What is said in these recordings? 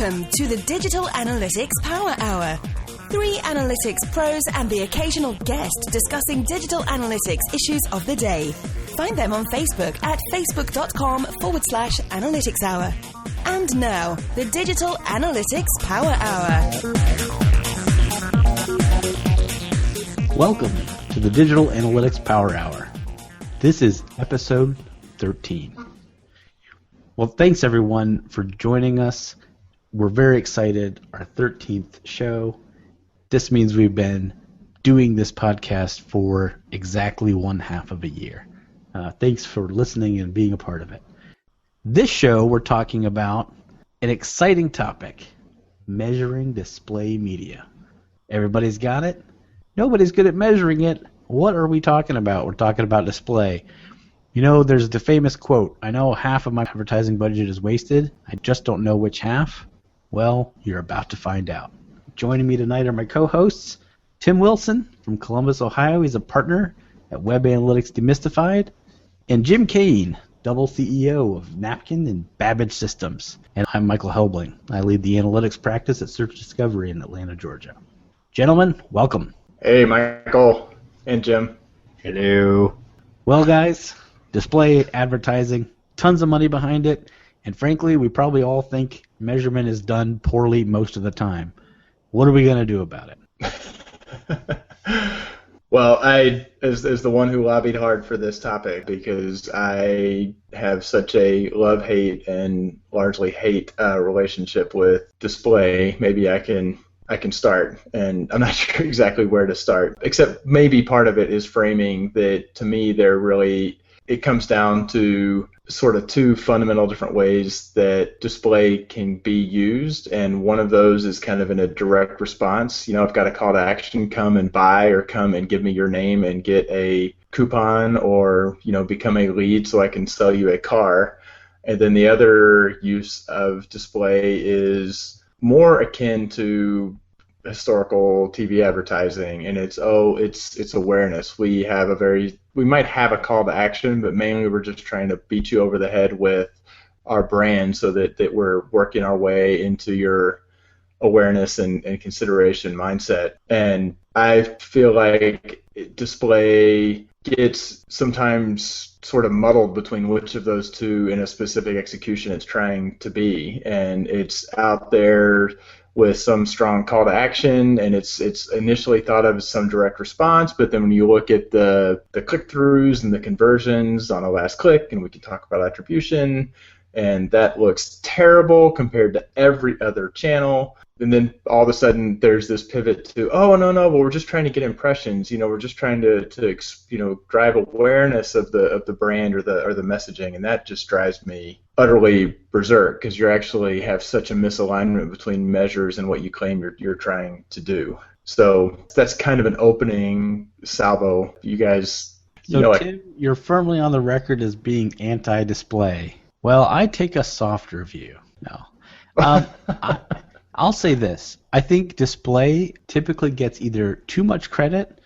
Welcome to the Digital Analytics Power Hour. 3 analytics pros and the occasional guest discussing digital analytics issues of the day. Find them on Facebook at facebook.com/analytics hour. And now, the Digital Analytics Power Hour. Welcome to the Digital Analytics Power Hour. This is episode 13. Well, thanks everyone for joining us. We're very excited. Our 13th show. This means we've been doing this podcast for exactly 1/2 of a year. Thanks for listening and being a part of it. This show, we're talking about an exciting topic, measuring display media. Everybody's got it? Nobody's good at measuring it. What are we talking about? We're talking about display. You know, there's the famous quote, I know half of my advertising budget is wasted. I just don't know which half. Well, you're about to find out. Joining me tonight are my co-hosts, Tim Wilson from Columbus, Ohio. He's a partner at Web Analytics Demystified. And Jim Kane, double CEO of Napkin and Babbage Systems. And I'm Michael Helbling. I lead the analytics practice at Search Discovery in Atlanta, Georgia. Gentlemen, welcome. Hey, Michael and Jim. Hello. Well, guys, display advertising, tons of money behind it, and frankly, we probably all think measurement is done poorly most of the time. What are we going to do about it? Well, I, as the one who lobbied hard for this topic, because I have such a love-hate and largely hate relationship with display, maybe I can start, and I'm not sure exactly where to start, except maybe part of it is framing that, to me, it comes down to sort of 2 fundamental different ways that display can be used, and one of those is kind of in a direct response. You know, I've got a call to action, come and buy, or come and give me your name and get a coupon, or, you know, become a lead so I can sell you a car. And then the other use of display is more akin to historical TV advertising, and it's awareness. We might have a call to action, but mainly we're just trying to beat you over the head with our brand so that we're working our way into your awareness and consideration mindset. And I feel like display gets sometimes sort of muddled between which of those 2 in a specific execution it's trying to be, and it's out there with some strong call to action, and it's initially thought of as some direct response, but then when you look at the click-throughs and the conversions on a last click, and we can talk about attribution, and that looks terrible compared to every other channel. And then all of a sudden there's this pivot to, well, we're just trying to get impressions. You know, we're just trying to drive awareness of the brand or the messaging, and that just drives me utterly berserk, because you actually have such a misalignment between measures and what you claim you're trying to do. So that's kind of an opening salvo. You guys, Tim, you're firmly on the record as being anti-display. Well, I take a softer view. No. I'll say this. I think display typically gets either too much credit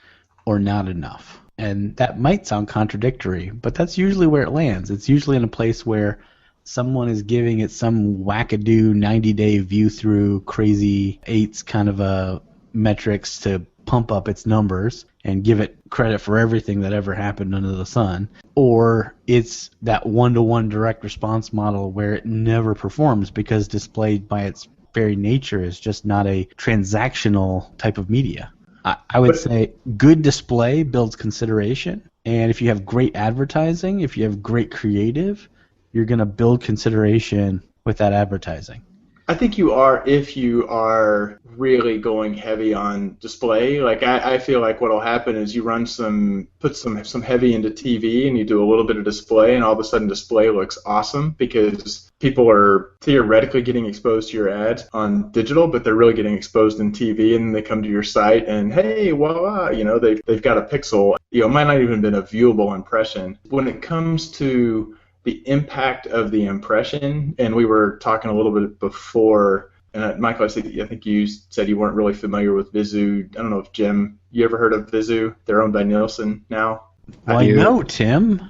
or not enough. And that might sound contradictory, but that's usually where it lands. It's usually in a place where someone is giving it some wackadoo 90-day view-through crazy 8s kind of a metrics to pump up its numbers and give it credit for everything that ever happened under the sun. Or it's that one-to-one direct response model where it never performs because display by its very nature is just not a transactional type of media. I would say good display builds consideration, and if you have great advertising, if you have great creative, you're going to build consideration with that advertising. I think you are if you are really going heavy on display. Like I feel like what'll happen is you put some heavy into TV and you do a little bit of display, and all of a sudden display looks awesome because people are theoretically getting exposed to your ads on digital, but they're really getting exposed in TV, and they come to your site and hey, voila, you know, they've got a pixel. You know, it might not even have been a viewable impression. When it comes to the impact of the impression, and we were talking a little bit before, and Michael, I think you said you weren't really familiar with Vizu. I don't know if Jim, you ever heard of Vizu? They're owned by Nielsen now. Well, I know, Tim.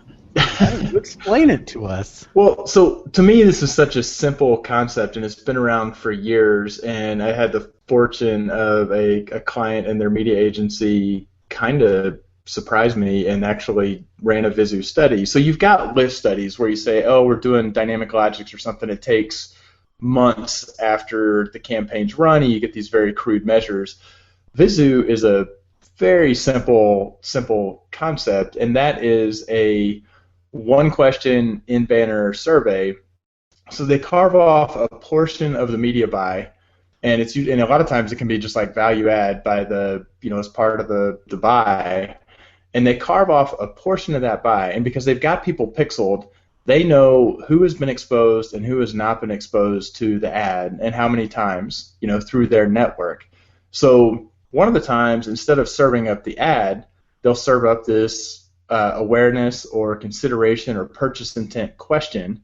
Explain it to us. Well, so to me, this is such a simple concept, and it's been around for years. And I had the fortune of a client in their media agency kind of surprised me and actually ran a Vizu study. So you've got lift studies where you say, oh, we're doing dynamic logics or something. It takes months after the campaign's run, and you get these very crude measures. Vizu is a very simple concept, and that is a one-question in-banner survey. So they carve off a portion of the media buy, and a lot of times it can be just like value add by the as part of the buy, and they carve off a portion of that buy, and because they've got people pixeled, they know who has been exposed and who has not been exposed to the ad and how many times through their network. So one of the times, instead of serving up the ad, they'll serve up this awareness or consideration or purchase intent question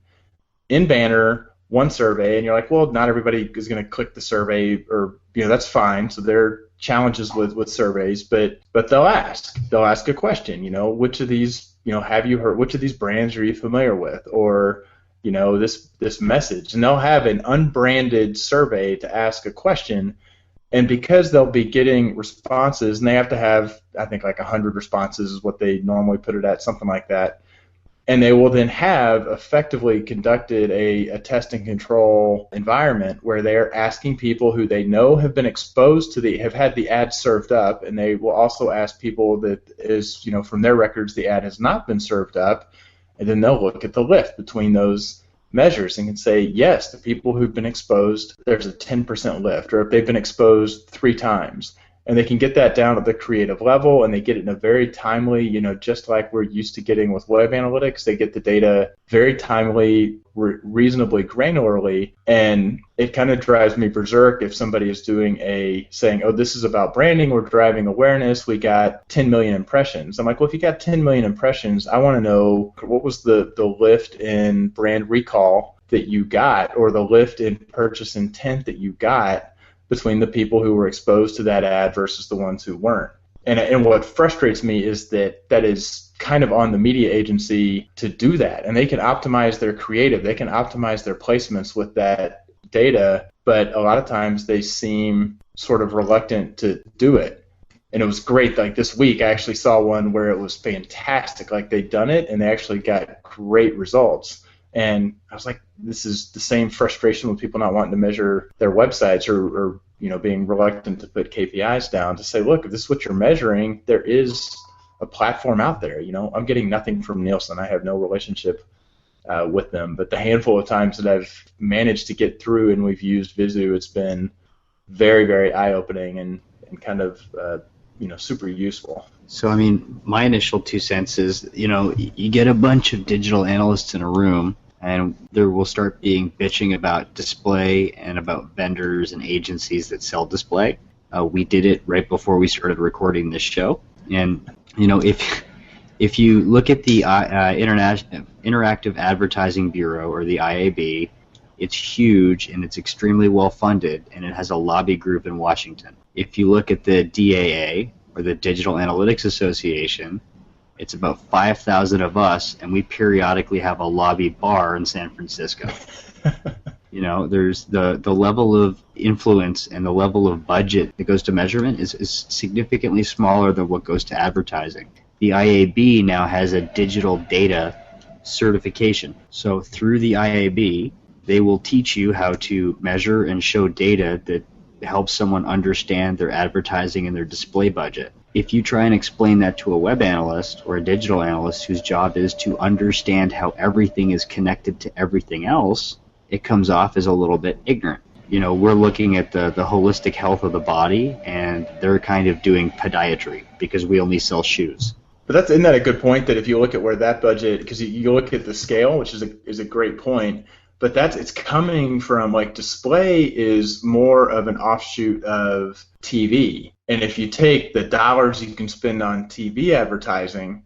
in banner, one survey, and you're like, well, not everybody is going to click the survey, or that's fine. So there are challenges with surveys, but they'll ask a question. Which of these have you heard? Which of these brands are you familiar with? Or this message, and they'll have an unbranded survey to ask a question. And because they'll be getting responses, and they have to have, I think, like 100 responses is what they normally put it at, something like that. And they will then have effectively conducted a test and control environment where they're asking people who they know have been exposed to have had the ad served up, and they will also ask people that is, from their records the ad has not been served up, and then they'll look at the lift between those measures and can say, yes, the people who've been exposed, there's a 10% lift, or if they've been exposed 3 times. And they can get that down at the creative level, and they get it in a very timely, just like we're used to getting with web analytics, they get the data very timely, reasonably granularly, and it kind of drives me berserk if somebody is saying, oh, this is about branding, we're driving awareness, we got 10 million impressions. I'm like, well, if you got 10 million impressions, I want to know what was the lift in brand recall that you got, or the lift in purchase intent that you got between the people who were exposed to that ad versus the ones who weren't. And what frustrates me is that is kind of on the media agency to do that. And they can optimize their creative, they can optimize their placements with that data, but a lot of times they seem sort of reluctant to do it. And it was great, like this week I actually saw one where it was fantastic, like they'd done it and they actually got great results. And I was like, this is the same frustration with people not wanting to measure their websites or being reluctant to put KPIs down to say, look, if this is what you're measuring, there is a platform out there. I'm getting nothing from Nielsen. I have no relationship with them. But the handful of times that I've managed to get through and we've used Vizu, it's been very, very eye-opening and kind of super useful. So, my initial 2 cents is, you get a bunch of digital analysts in a room, and there will start being bitching about display and about vendors and agencies that sell display. We did it right before we started recording this show. And, if you look at the Interactive Advertising Bureau, or the IAB, it's huge and it's extremely well funded, and it has a lobby group in Washington. If you look at the DAA, or the Digital Analytics Association, it's about 5,000 of us, and we periodically have a lobby bar in San Francisco. There's the level of influence and the level of budget that goes to measurement is significantly smaller than what goes to advertising. The IAB now has a digital data certification. So through the IAB, they will teach you how to measure and show data that helps someone understand their advertising and their display budget. If you try and explain that to a web analyst or a digital analyst whose job is to understand how everything is connected to everything else, it comes off as a little bit ignorant. We're looking at the holistic health of the body, and they're kind of doing podiatry because we only sell shoes. But isn't that a good point, that if you look at where that budget, because you look at the scale, which is a great point, but it's coming from, like, display is more of an offshoot of TV. And if you take the dollars you can spend on TV advertising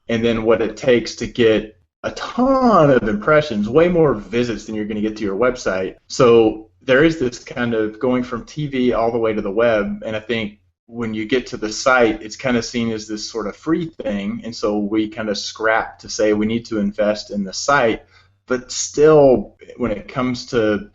and then what it takes to get a ton of impressions, way more visits than you're going to get to your website. So there is this kind of going from TV all the way to the web, and I think when you get to the site, it's kind of seen as this sort of free thing, and so we kind of scrap to say we need to invest in the site. But still, when it comes to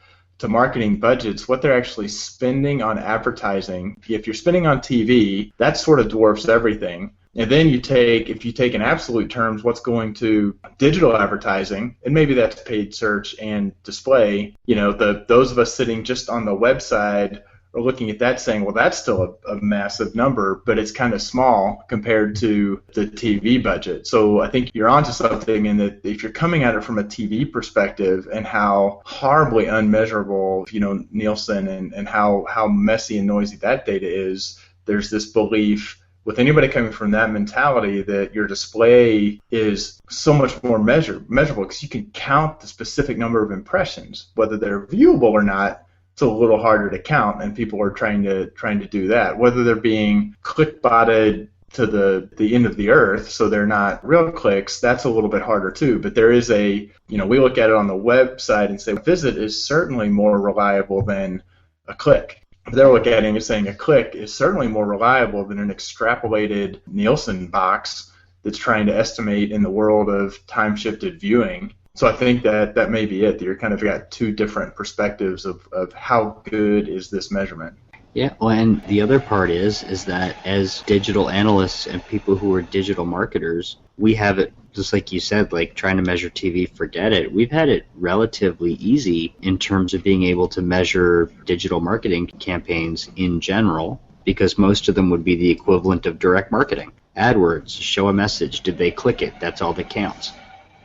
marketing budgets, what they're actually spending on advertising, if you're spending on TV, that sort of dwarfs everything. And then if you take in absolute terms what's going to digital advertising, and maybe that's paid search and display, those of us sitting just on the website are looking at that saying, well, that's still a massive number, but it's kind of small compared to the TV budget. So I think you're onto something in that if you're coming at it from a TV perspective and how horribly unmeasurable, Nielsen and how messy and noisy that data is, there's this belief with anybody coming from that mentality that your display is so much more measurable because you can count the specific number of impressions. Whether they're viewable or not, it's a little harder to count, and people are trying to do that. Whether they're being click-botted to the end of the earth, so they're not real clicks, that's a little bit harder too. But there is we look at it on the website and say, visit is certainly more reliable than a click. They're looking at it and saying a click is certainly more reliable than an extrapolated Nielsen box that's trying to estimate in the world of time-shifted viewing. So I think that may be it. You're kind of got two different perspectives of how good is this measurement. Yeah, well, and the other part is that as digital analysts and people who are digital marketers, we have it, just like you said, like trying to measure TV, forget it. We've had it relatively easy in terms of being able to measure digital marketing campaigns in general, because most of them would be the equivalent of direct marketing. AdWords, show a message, did they click it? That's all that counts.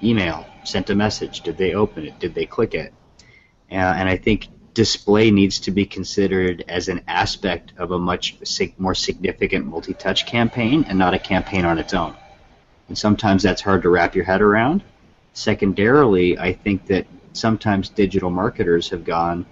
Email, sent a message, did they open it? Did they click it? And I think display needs to be considered as an aspect of a much more significant multi-touch campaign and not a campaign on its own. And sometimes that's hard to wrap your head around. Secondarily, I think that sometimes digital marketers have gone,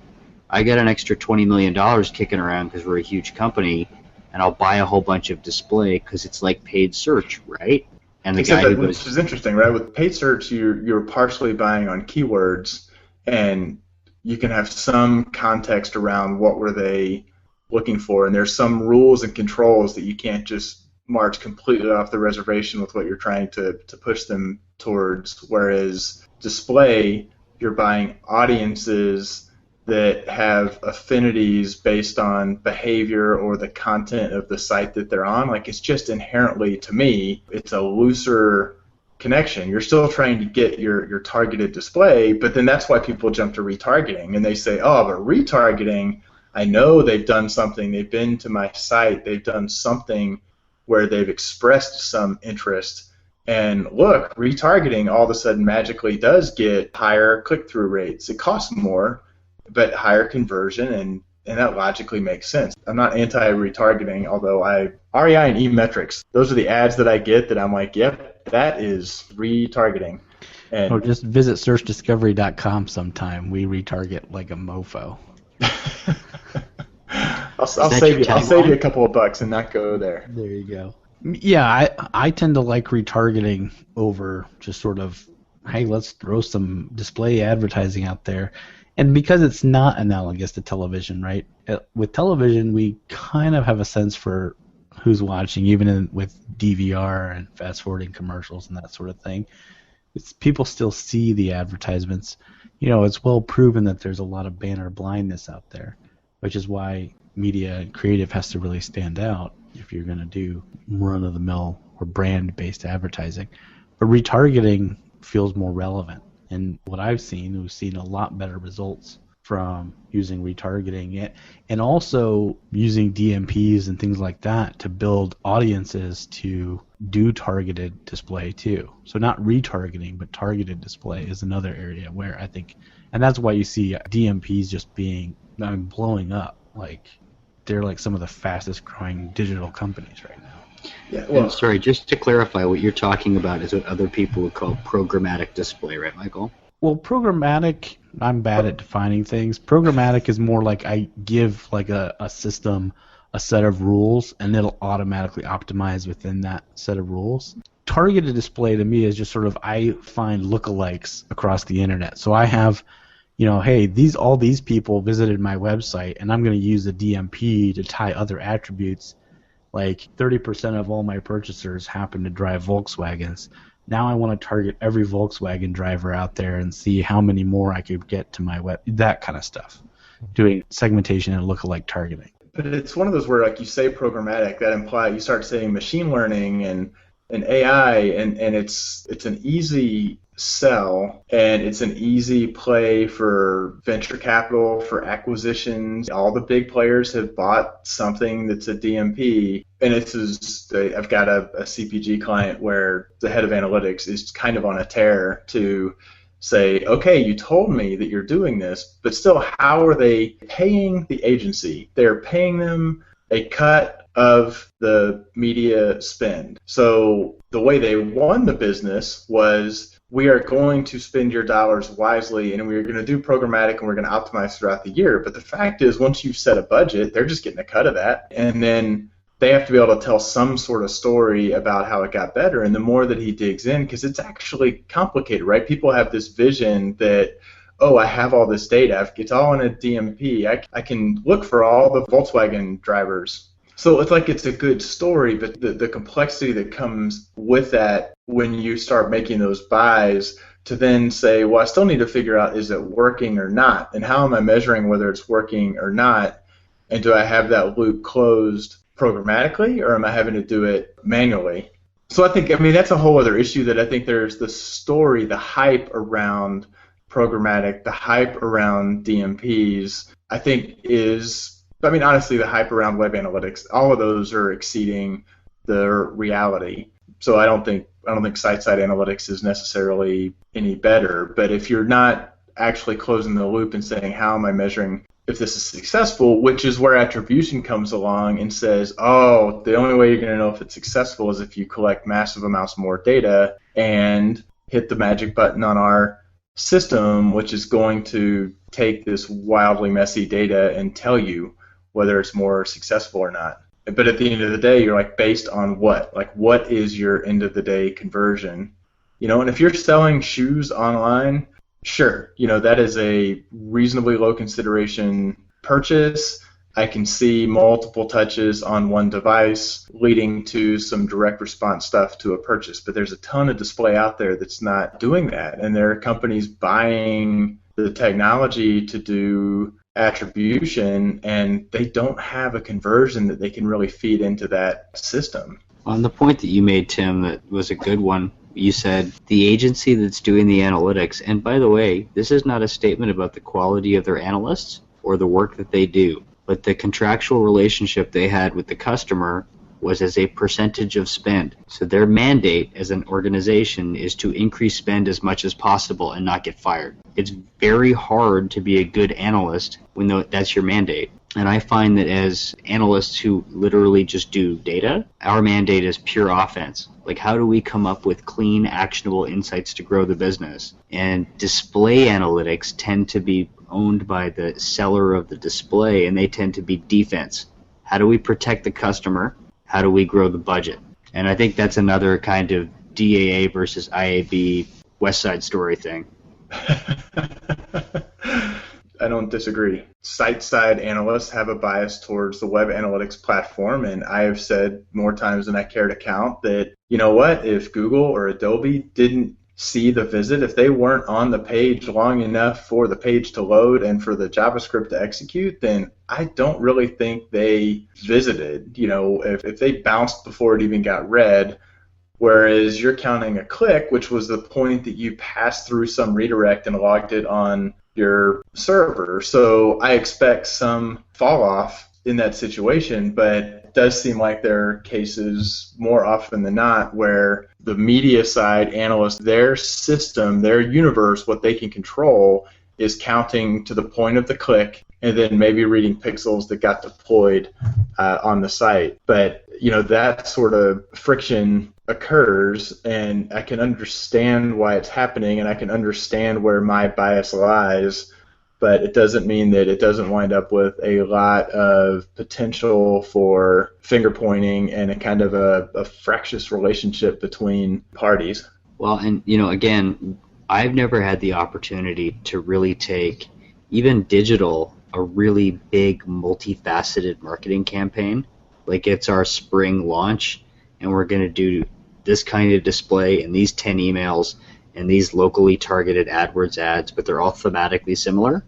I got an extra $20 million kicking around because we're a huge company, and I'll buy a whole bunch of display because it's like paid search, right? And the Except guy that, who goes, which is interesting, right? With paid search, you're partially buying on keywords, and you can have some context around what were they looking for, and there's some rules and controls that you can't just march completely off the reservation with what you're trying to push them towards. Whereas display, you're buying audiences that have affinities based on behavior or the content of the site that they're on. Like, it's just inherently, to me, it's a looser connection. You're still trying to get your targeted display, but then that's why people jump to retargeting, and they say, oh, but retargeting, I know they've done something, they've been to my site, they've done something where they've expressed some interest, and look, retargeting all of a sudden magically does get higher click-through rates. It costs more, but higher conversion, and that logically makes sense. I'm not anti-retargeting, although REI and eMetrics, those are the ads that I get that I'm like, yep, that is retargeting. And or just visit searchdiscovery.com sometime. We retarget like a mofo. I'll save you a couple of bucks and not go there. There you go. Yeah, I tend to like retargeting over just sort of, hey, let's throw some display advertising out there. And because it's not analogous to television, right? With television, we kind of have a sense for who's watching, even with DVR and fast-forwarding commercials and that sort of thing. People still see the advertisements. It's well proven that there's a lot of banner blindness out there, which is why media and creative has to really stand out if you're going to do run-of-the-mill or brand-based advertising. But retargeting feels more relevant. And what we've seen a lot better results from using retargeting and also using DMPs and things like that to build audiences to do targeted display too. So not retargeting, but targeted display is another area where I think, and that's why you see DMPs just blowing up. Like, they're like some of the fastest growing digital companies right now. Yeah, well, sorry, just to clarify, what you're talking about is what other people would call programmatic display, right, Michael? Well, programmatic, I'm bad at defining things. Programmatic is more like I give like a system a set of rules, and it'll automatically optimize within that set of rules. Targeted display to me is just sort of, I find lookalikes across the internet. So I have, hey, all these people visited my website, and I'm going to use a DMP to tie other attributes like 30% of all my purchasers happen to drive Volkswagens. Now I want to target every Volkswagen driver out there and see how many more I could get to my web, that kind of stuff. Doing segmentation and lookalike targeting. But it's one of those where, like you say, programmatic, that implies you start saying machine learning and AI, and it's an easy sell, and it's an easy play for venture capital, for acquisitions. All the big players have bought something that's a DMP, and I've got a CPG client where the head of analytics is kind of on a tear to say, okay, you told me that you're doing this, but still, how are they paying the agency? They're paying them a cut of the media spend. So the way they won the business was, we are going to spend your dollars wisely, and we're going to do programmatic, and we're going to optimize throughout the year. But the fact is, once you've set a budget, they're just getting a cut of that. And then they have to be able to tell some sort of story about how it got better. And the more that he digs in, because it's actually complicated, right? People have this vision that, oh, I have all this data. It's all in a DMP. I can look for all the Volkswagen drivers. So it's like it's a good story, but the complexity that comes with that when you start making those buys to then say, well, I still need to figure out, is it working or not? And how am I measuring whether it's working or not? And do I have that loop closed programmatically, or am I having to do it manually? So that's a whole other issue that I think there's the story, the hype around programmatic, the hype around DMPs, I think honestly, the hype around web analytics, all of those are exceeding the reality. So I don't think site-side analytics is necessarily any better. But if you're not actually closing the loop and saying, how am I measuring if this is successful, which is where attribution comes along and says, oh, the only way you're going to know if it's successful is if you collect massive amounts more data and hit the magic button on our system, which is going to take this wildly messy data and tell you whether it's more successful or not. But at the end of the day, you're like, based on what? Like, what is your end of the day conversion? And if you're selling shoes online, sure, that is a reasonably low consideration purchase. I can see multiple touches on one device leading to some direct response stuff to a purchase. But there's a ton of display out there that's not doing that. And there are companies buying the technology to do attribution, and they don't have a conversion that they can really feed into that system. On the point that you made, Tim, that was a good one. You said the agency that's doing the analytics, and by the way, this is not a statement about the quality of their analysts or the work that they do, but the contractual relationship they had with the customer was as a percentage of spend. So their mandate as an organization is to increase spend as much as possible and not get fired. It's very hard to be a good analyst when that's your mandate. And I find that as analysts who literally just do data, our mandate is pure offense. Like, how do we come up with clean, actionable insights to grow the business? And display analytics tend to be owned by the seller of the display, and they tend to be defense. How do we protect the customer? How do we grow the budget? And I think that's another kind of DAA versus IAB West Side Story thing. I don't disagree. Site-side analysts have a bias towards the web analytics platform, and I have said more times than I care to count that, you know what, if Google or Adobe didn't see the visit, if they weren't on the page long enough for the page to load and for the JavaScript to execute, then I don't really think they visited. If they bounced before it even got read, whereas you're counting a click, which was the point that you passed through some redirect and logged it on your server. So I expect some fall off in that situation, but it does seem like there are cases more often than not where the media side analysts, their system, their universe, what they can control is counting to the point of the click and then maybe reading pixels that got deployed on the site. But that sort of friction occurs, and I can understand why it's happening, and I can understand where my bias lies, but it doesn't mean that it doesn't wind up with a lot of potential for finger pointing and a kind of a fractious relationship between parties. Well, and again, I've never had the opportunity to really take even digital, a really big multifaceted marketing campaign, like it's our spring launch, and we're going to do this kind of display and these 10 emails and these locally targeted AdWords ads, but they're all thematically similar,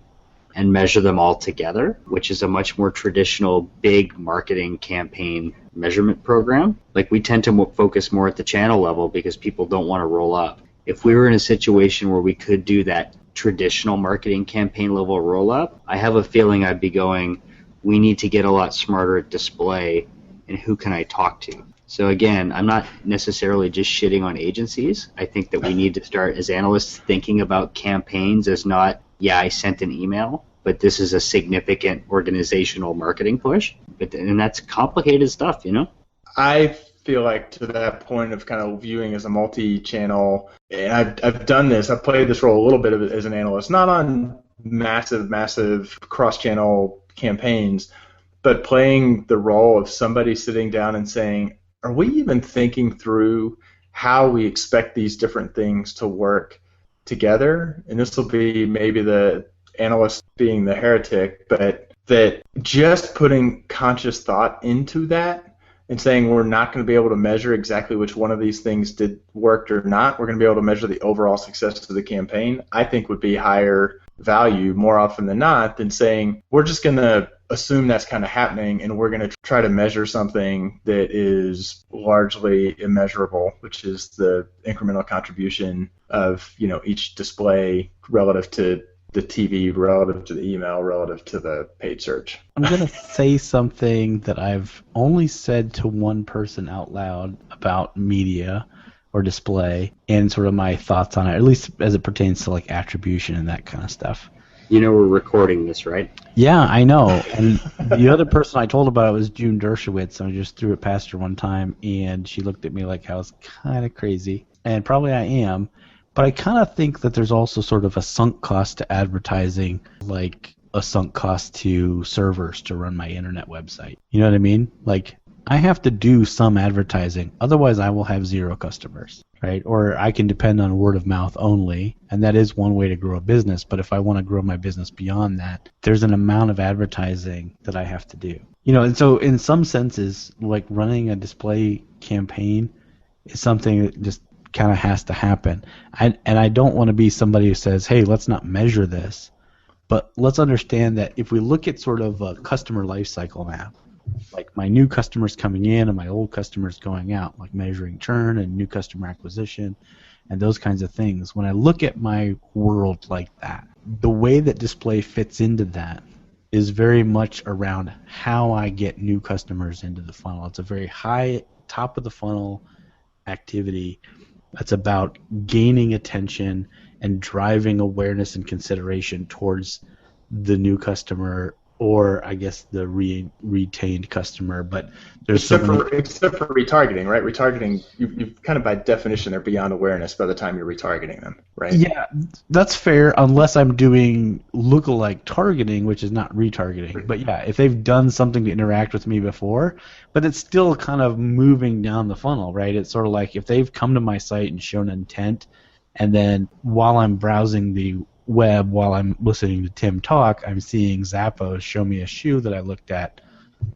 and measure them all together, which is a much more traditional big marketing campaign measurement program. Like, we tend to focus more at the channel level because people don't want to roll up. If we were in a situation where we could do that traditional marketing campaign level roll up, I have a feeling I'd be going, we need to get a lot smarter at display, and who can I talk to? So again, I'm not necessarily just shitting on agencies. I think that we need to start, as analysts, thinking about campaigns as not, yeah, I sent an email, but this is a significant organizational marketing push. And that's complicated stuff, you know? I feel like, to that point of kind of viewing as a multi-channel, and I've done this, I've played this role a little bit as an analyst, not on massive cross-channel campaigns, but playing the role of somebody sitting down and saying, are we even thinking through how we expect these different things to work together? And this will be maybe the analyst being the heretic, but that just putting conscious thought into that and saying we're not going to be able to measure exactly which one of these things did work or not, we're going to be able to measure the overall success of the campaign, I think would be higher value more often than not than saying we're just going to assume that's kind of happening and we're going to try to measure something that is largely immeasurable, which is the incremental contribution of, you know, each display relative to the TV, relative to the email, relative to the paid search. I'm going to say something that I've only said to one person out loud about media or display and sort of my thoughts on it, at least as it pertains to like attribution and that kind of stuff. You know we're recording this, right? Yeah, I know. And the other person I told about it was June Dershowitz, and I just threw it past her one time, and she looked at me like I was kind of crazy, and probably I am. But I kind of think that there's also sort of a sunk cost to advertising, like a sunk cost to servers to run my internet website. You know what I mean? Like, I have to do some advertising, otherwise I will have zero customers, right? Or I can depend on word of mouth only, and that is one way to grow a business. But if I want to grow my business beyond that, there's an amount of advertising that I have to do. You know, and so in some senses, like running a display campaign is something that just kind of has to happen. And I don't want to be somebody who says, hey, let's not measure this, but let's understand that if we look at sort of a customer life cycle map, like my new customers coming in and my old customers going out, like measuring churn and new customer acquisition and those kinds of things. When I look at my world like that, the way that display fits into that is very much around how I get new customers into the funnel. It's a very high top of the funnel activity that's about gaining attention and driving awareness and consideration towards the new customer, or I guess the retained customer. But there's except for retargeting, right? Retargeting, you kind of by definition are beyond awareness by the time you're retargeting them, right? Yeah, that's fair, unless I'm doing lookalike targeting, which is not retargeting. But yeah, if they've done something to interact with me before, but it's still kind of moving down the funnel, right? It's sort of like if they've come to my site and shown intent, and then while I'm browsing the web, while I'm listening to Tim talk, I'm seeing Zappos show me a shoe that I looked at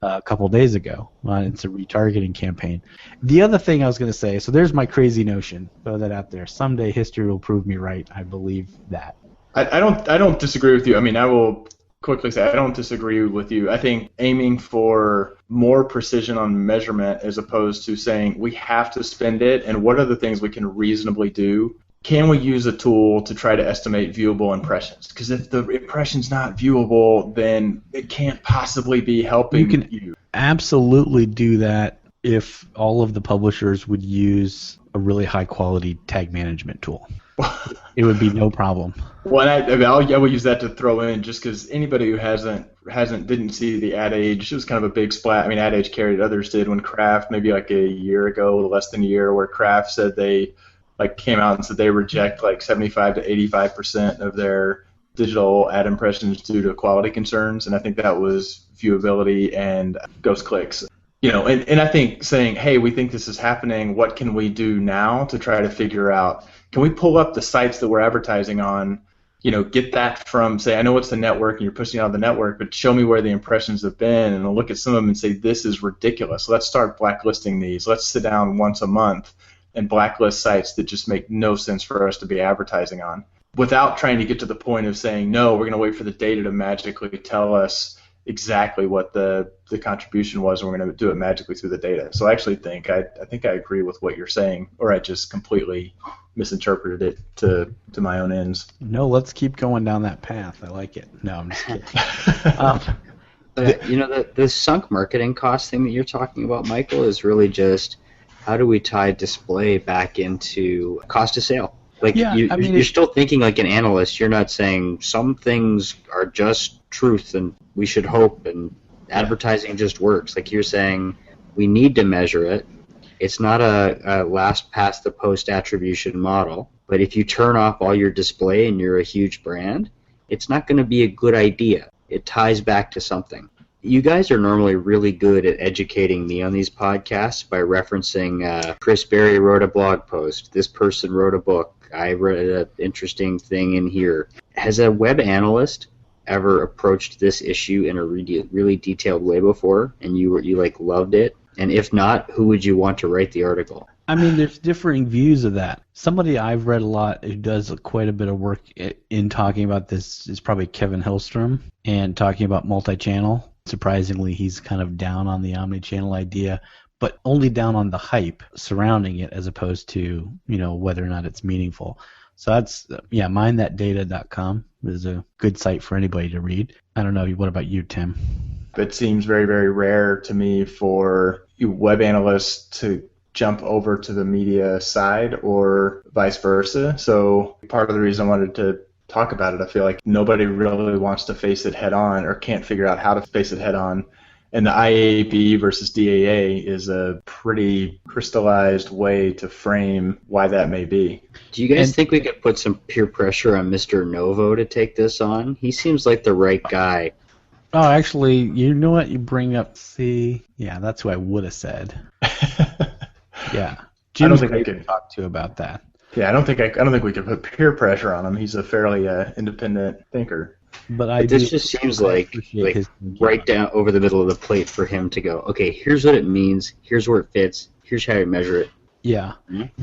a couple days ago. It's a retargeting campaign. The other thing I was going to say, so there's my crazy notion. Throw that out there. Someday history will prove me right. I believe that. I don't disagree with you. I mean, I will quickly say I don't disagree with you. I think aiming for more precision on measurement as opposed to saying we have to spend it and what are the things we can reasonably do. Can we use a tool to try to estimate viewable impressions? Because if the impression's not viewable, then it can't possibly be helping you. You can absolutely do that if all of the publishers would use a really high-quality tag management tool. It would be no problem. Well, I will use that to throw in just because anybody who didn't see the Ad Age, it was kind of a big splat. I mean, Ad Age carried, others did when Kraft, maybe like a year ago, less than a year, where Kraft said they came out and said they reject like 75 to 85% of their digital ad impressions due to quality concerns, and I think that was viewability and ghost clicks. You know, and I think saying, hey, we think this is happening, what can we do now to try to figure out, can we pull up the sites that we're advertising on get that from, say, I know it's the network and you're pushing it out of the network, but show me where the impressions have been, and I'll look at some of them and say, this is ridiculous. Let's start blacklisting these. Let's sit down once a month and blacklist sites that just make no sense for us to be advertising on, without trying to get to the point of saying, no, we're going to wait for the data to magically tell us exactly what the contribution was, and we're going to do it magically through the data. So I actually think I agree with what you're saying, or I just completely misinterpreted it to my own ends. No, let's keep going down that path. I like it. No, I'm just kidding. The sunk marketing cost thing that you're talking about, Michael, is really just how do we tie display back into cost of sale? Like, you're still thinking like an analyst. You're not saying some things are just truth and we should hope and advertising just works. Like, you're saying we need to measure it. It's not a last past the post attribution model. But if you turn off all your display and you're a huge brand, it's not going to be a good idea. It ties back to something. You guys are normally really good at educating me on these podcasts by referencing Chris Berry wrote a blog post. This person wrote a book. I read an interesting thing in here. Has a web analyst ever approached this issue in a really detailed way before, and you loved it? And if not, who would you want to write the article? I mean, there's differing views of that. Somebody I've read a lot who does quite a bit of work in talking about this is probably Kevin Hillstrom, and talking about multi-channel. Surprisingly, he's kind of down on the omni-channel idea, but only down on the hype surrounding it as opposed to, whether or not it's meaningful. So that's, mindthatdata.com is a good site for anybody to read. I don't know, what about you, Tim? It seems very, very rare to me for web analysts to jump over to the media side or vice versa. So part of the reason I wanted to talk about it, I feel like nobody really wants to face it head on or can't figure out how to face it head on. And the IAB versus DAA is a pretty crystallized way to frame why that may be. Do you guys think we could put some peer pressure on Mr. Novo to take this on? He seems like the right guy. Oh, actually, you know what? You bring up that's who I would have said. Yeah, Jim's great to talk to about that. Yeah, I don't think we could put peer pressure on him. He's a fairly independent thinker. But this just seems like right down over the middle of the plate for him to go, okay, here's what it means, here's where it fits, here's how you measure it. Yeah.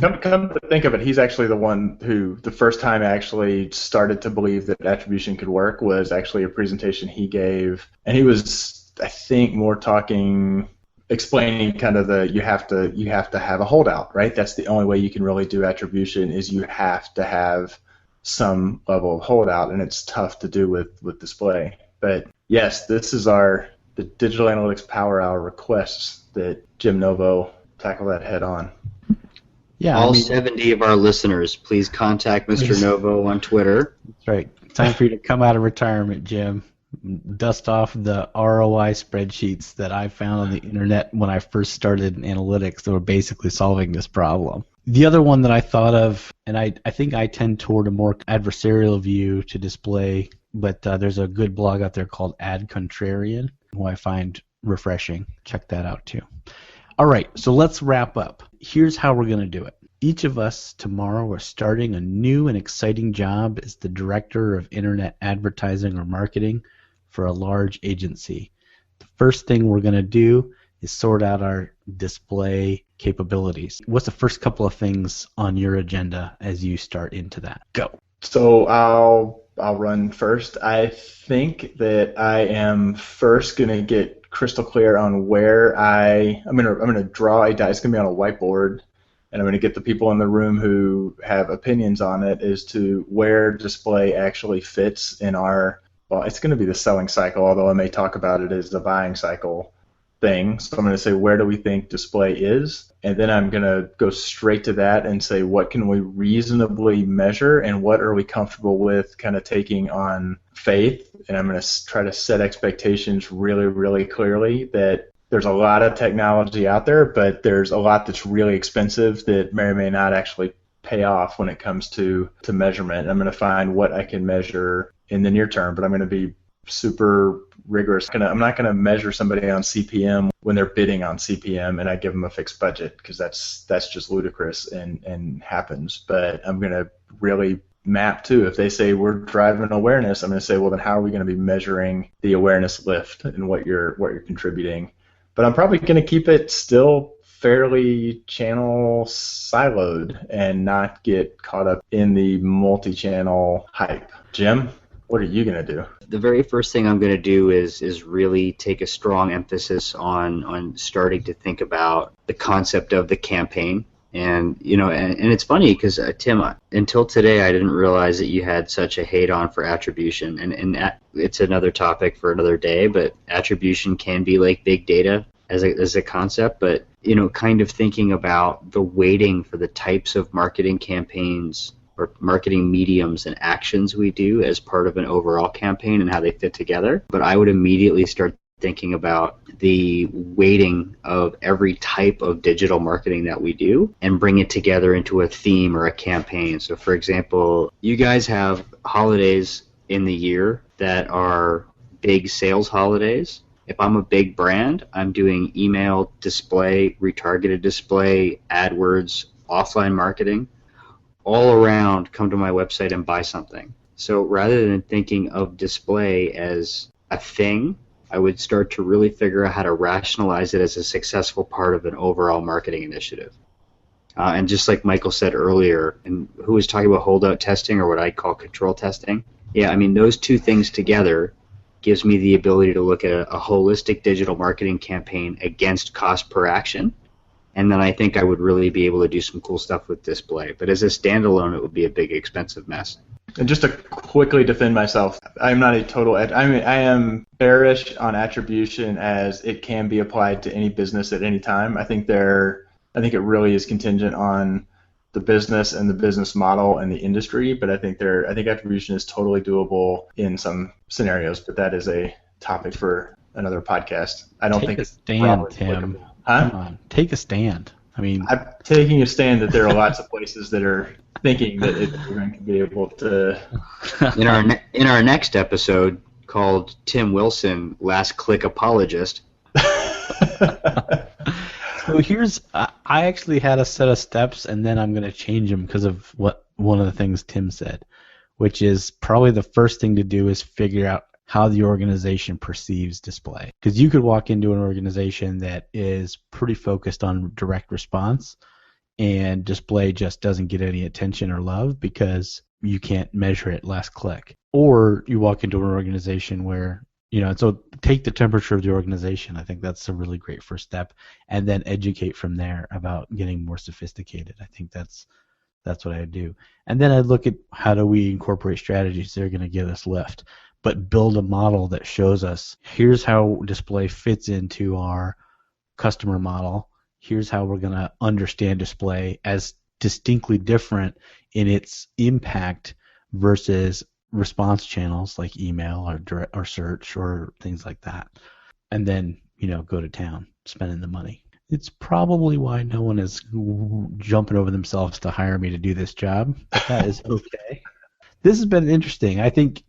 Come to think of it, he's actually the one who, the first time actually started to believe that attribution could work was actually a presentation he gave. And he was, I think, more explaining kind of you have to have a holdout, right? That's the only way you can really do attribution, is you have to have some level of holdout, and it's tough to do with display. But yes, this is the Digital Analytics Power Hour requests that Jim Novo tackle that head on. Yeah, all 70 of our listeners, please contact Mr. Novo on Twitter. That's right. Time for you to come out of retirement, Jim. Dust off the ROI spreadsheets that I found on the internet when I first started in analytics that were basically solving this problem. The other one that I thought of, and I think I tend toward a more adversarial view to display, but there's a good blog out there called Ad Contrarian, who I find refreshing. Check that out too. All right, so let's wrap up. Here's how we're going to do it. Each of us tomorrow are starting a new and exciting job as the director of internet advertising or marketing for a large agency. The first thing we're going to do is sort out our display capabilities. What's the first couple of things on your agenda as you start into that? Go. So I'll run first. I think that I am first going to get crystal clear on where I'm going to draw a die. It's going to be on a whiteboard, and I'm going to get the people in the room who have opinions on it as to where display actually fits in it's going to be the selling cycle, although I may talk about it as the buying cycle thing. So I'm going to say, where do we think display is? And then I'm going to go straight to that and say, what can we reasonably measure and what are we comfortable with kind of taking on faith? And I'm going to try to set expectations really, really clearly that there's a lot of technology out there, but there's a lot that's really expensive that may or may not actually pay off when it comes to measurement. And I'm going to find what I can measure in the near term, but I'm going to be super rigorous. I'm not going to measure somebody on CPM when they're bidding on CPM and I give them a fixed budget, because that's just ludicrous and happens. But I'm going to really map too. If they say we're driving awareness, I'm going to say, well, then how are we going to be measuring the awareness lift and what you're contributing? But I'm probably going to keep it still fairly channel siloed and not get caught up in the multi-channel hype. Jim, what are you going to do? The very first thing I'm going to do is really take a strong emphasis on starting to think about the concept of the campaign. And, and it's funny because, Tim, until today, I didn't realize that you had such a hate on for attribution. And it's another topic for another day, but attribution can be like big data as a concept. But, kind of thinking about the weighting for the types of marketing campaigns or marketing mediums and actions we do as part of an overall campaign and how they fit together. But I would immediately start thinking about the weighting of every type of digital marketing that we do and bring it together into a theme or a campaign. So, for example, you guys have holidays in the year that are big sales holidays. If I'm a big brand, I'm doing email, display, retargeted display, AdWords, offline marketing. All around, come to my website and buy something. So rather than thinking of display as a thing, I would start to really figure out how to rationalize it as a successful part of an overall marketing initiative. And just like Michael said earlier, and who was talking about holdout testing or what I call control testing, those two things together gives me the ability to look at a holistic digital marketing campaign against cost per action. And then I think I would really be able to do some cool stuff with display. But as a standalone, it would be a big, expensive mess. And just to quickly defend myself, I'm not a total. I am bearish on attribution as it can be applied to any business at any time. I think it really is contingent on the business and the business model and the industry. But I think attribution is totally doable in some scenarios. But that is a topic for another podcast. I don't think it's stand, Tim. Huh? Come on, take a stand. I'm taking a stand that there are lots of places that are thinking that we're going to be able to. In our next episode called Tim Wilson, Last Click Apologist. So I actually had a set of steps, and then I'm going to change them because of what one of the things Tim said, which is probably the first thing to do is figure out how the organization perceives display. Because you could walk into an organization that is pretty focused on direct response, and display just doesn't get any attention or love because you can't measure it last click. Or you walk into an organization where, so take the temperature of the organization. I think that's a really great first step, and then educate from there about getting more sophisticated. I think that's what I do. And then I look at how do we incorporate strategies that are going to get us lift, but build a model that shows us here's how display fits into our customer model. Here's how we're going to understand display as distinctly different in its impact versus response channels like email or search or things like that. And then, go to town, spending the money. It's probably why no one is jumping over themselves to hire me to do this job. But that is okay. This has been interesting. I think,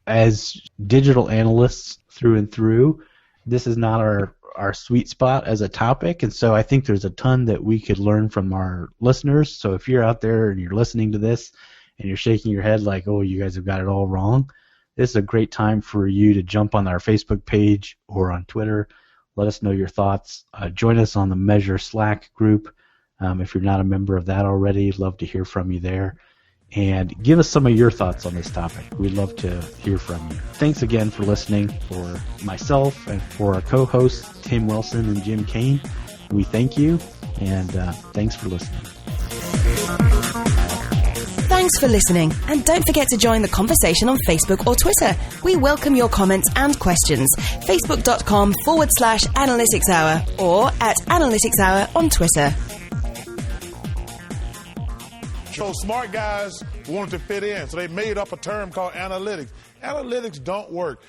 as digital analysts through and through, this is not our sweet spot as a topic, and so I think there's a ton that we could learn from our listeners. So if you're out there and you're listening to this and you're shaking your head like, oh, you guys have got it all wrong, this is a great time for you to jump on our Facebook page or on Twitter. Let us know your thoughts. Join us on the Measure Slack group. If you're not a member of that already, love to hear from you there. And give us some of your thoughts on this topic. We'd love to hear from you. Thanks again for listening. For myself and for our co-hosts, Tim Wilson and Jim Kane, we thank you, and thanks for listening. Thanks for listening, and don't forget to join the conversation on Facebook or Twitter. We welcome your comments and questions. Facebook.com/Analytics Hour or at Analytics Hour on Twitter. So smart guys wanted to fit in, so they made up a term called analytics. Analytics don't work.